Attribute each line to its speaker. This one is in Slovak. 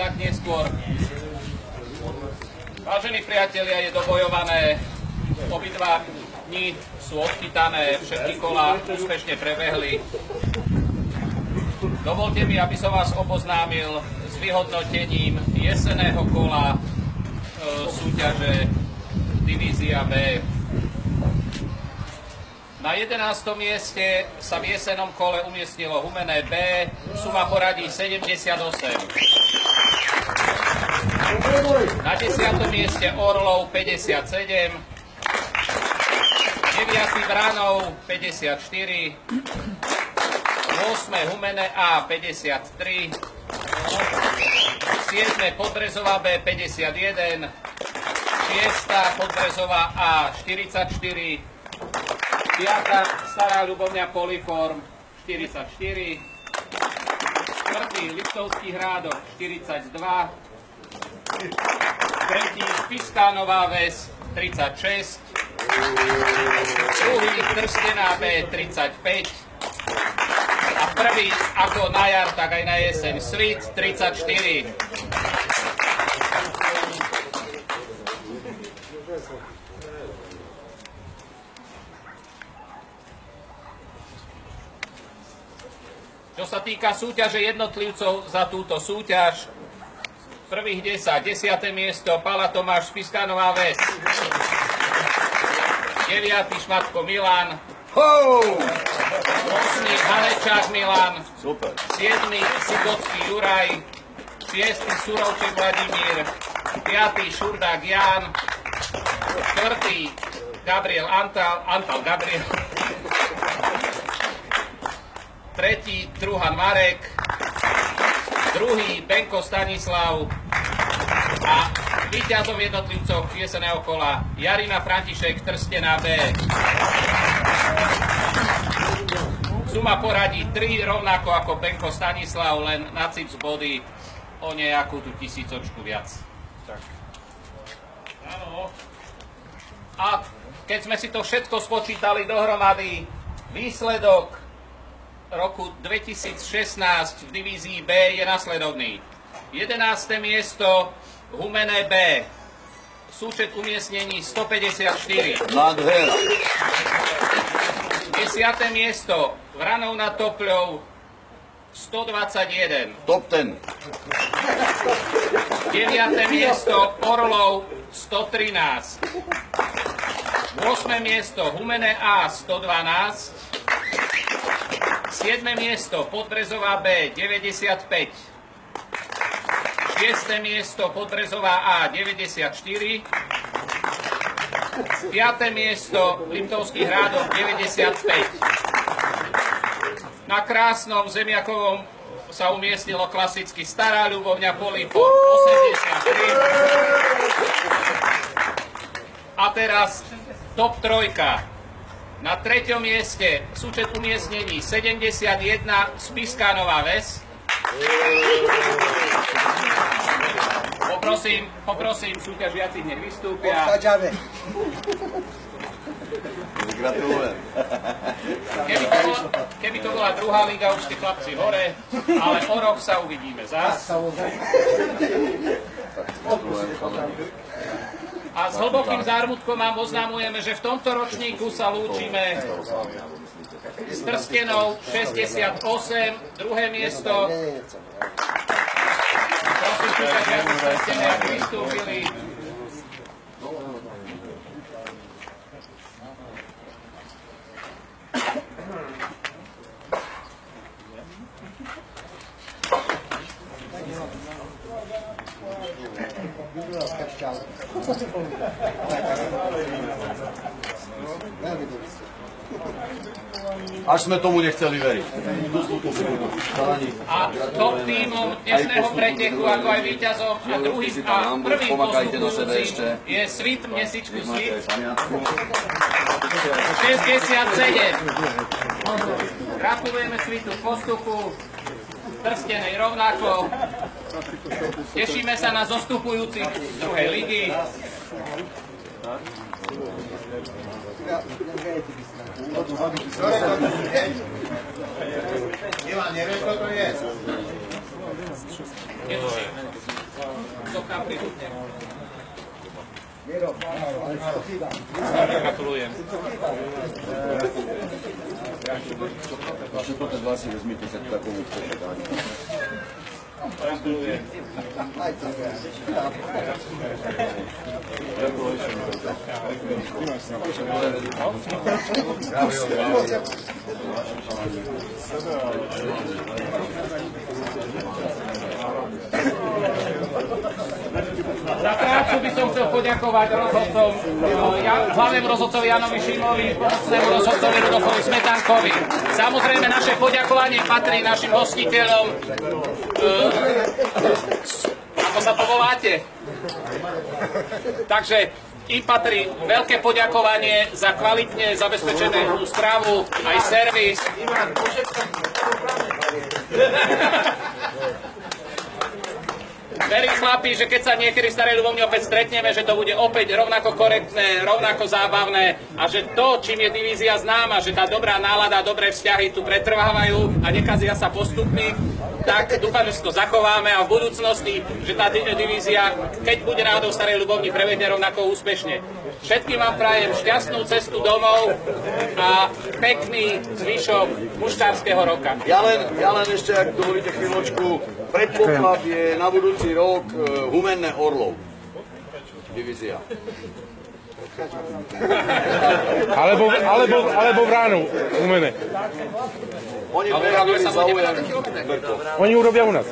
Speaker 1: tak neskôr. Vážení priatelia, je dobojované. Obidva dni sú odchytané, všetky kolá úspešne prebehli. Dovolte mi, aby som vás oboznámil s vyhodnotením jesenného kola súťaže Divízia B. Na 11. mieste sa v jesennom kole umiestnilo Humenné B, suma poradí 78. Na 10. mieste Orlov 57, 9. Vranov 54, 8. Humenné A 53, 7. Podbrezová B 51, 6. Podbrezová A 44, 5. Stará Ľubovňa Poliform 44, 4. Liptovský Hrádok 42, 3. Spišská Nová Ves 36, 2. Trstená B 35 a 1. ako na jar, tak aj na jeseň Svit 34. Čo sa týka súťaže jednotlivcov za túto súťaž, prvých 10. 10. miesto Pala Tomáš Spišská Nová Ves, 9. Šmatko Milan, 8. Hanečák Milan, 7. Sigocký Juraj, 6. Surovček Vladimír, 5. Šurdák Ján, 4. Gabriel Antal Gabriel, 3. Truhan Marek, 2. Benko Stanislav a víťazom jednotlivcov jesenného kola Jarina František Trstená B. Suma poradí 3, rovnako ako Benko Stanislav, len na CIPS body o nejakú tú 1000 viac. Tak. Áno. A keď sme si to všetko spočítali dohromady, výsledok roku 2016 v divízii B je nasledovný. 11. miesto Humenné B, súčet umiestnení 154.
Speaker 2: Nádhera.
Speaker 1: 10. miesto Vranov nad Topľou 121.
Speaker 2: Top 10.
Speaker 1: 9. miesto Orlov 113. 8. miesto Humenné A 112. 7. miesto Podbrezová B 95. 6. miesto Podbrezová A 94. 5. miesto Liptovský Hrádok 95. Na krásnom Zemiakovom sa umiestnilo klasicky Stará Ľubovňa Poliform 83. A teraz top 3. Na 3. mieste súčet umiestnení 71 Spišská Nová Ves. Poprosím súťažiacich, nech vystúpia.
Speaker 2: Gratulujem.
Speaker 1: Keby to bola druhá liga, už tí chlapci hore, ale o rok sa uvidíme zás. A s hlbokým zármutkom vám oznamujeme, že v tomto ročníku sa lúčime s Trstenou 68, druhé miesto. Prosím, súťažiaci z Trsteny, aby vystúpili.
Speaker 2: Až sme tomu nechceli veriť.
Speaker 1: A top tímom dnešného preteku, ako aj víťazom a druhým a prvým postupujúcim je Svit, Mesičku Svit. 67. Gratulujeme Svitu k postupu, Trstenej rovnako. Tešíme sa na zostupujúcich z druhej ligy.
Speaker 3: Ivan, nevieš, čo to je?
Speaker 1: Netuším. To k nám pribudne. Gratulujem.
Speaker 2: Vaše toto dva si vezmite sa k takomu chcete dať.
Speaker 1: Gratulujem. Za prácu by som chcel poďakovať rozhodcom, hlavnému rozhodcovi Janovi Šimovi, pomocnému rozhodcovi Rudolfovi Smetánkovi. Samozrejme, naše poďakovanie patrí našim hostiteľom. Ako sa povoláte? Takže im patrí veľké poďakovanie za kvalitne zabezpečenú stravu, aj servis. Verím, chlapi, že keď sa niekedy v Starej Ľubovni opäť stretneme, že to bude opäť rovnako korektné, rovnako zábavné a že to, čím je divízia známa, že tá dobrá nálada, dobré vzťahy tu pretrvávajú a nekazia sa postupmi, tak dúfam, že si to zachováme a v budúcnosti, že tá divízia, keď bude náhodou v Starej Ľubovni, prebehne rovnako úspešne. Všetkým vám prajem šťastnú cestu domov a pekný zvyšok muštárskeho roka.
Speaker 2: Ja len ešte, ak dovolíte chvíľočku, predpoklad je na budúci rok Humenné Orlov. Divízia.
Speaker 3: Alebo Vránov, Humene.
Speaker 2: Oni prejavili záujem.
Speaker 3: Oni urobia u nás.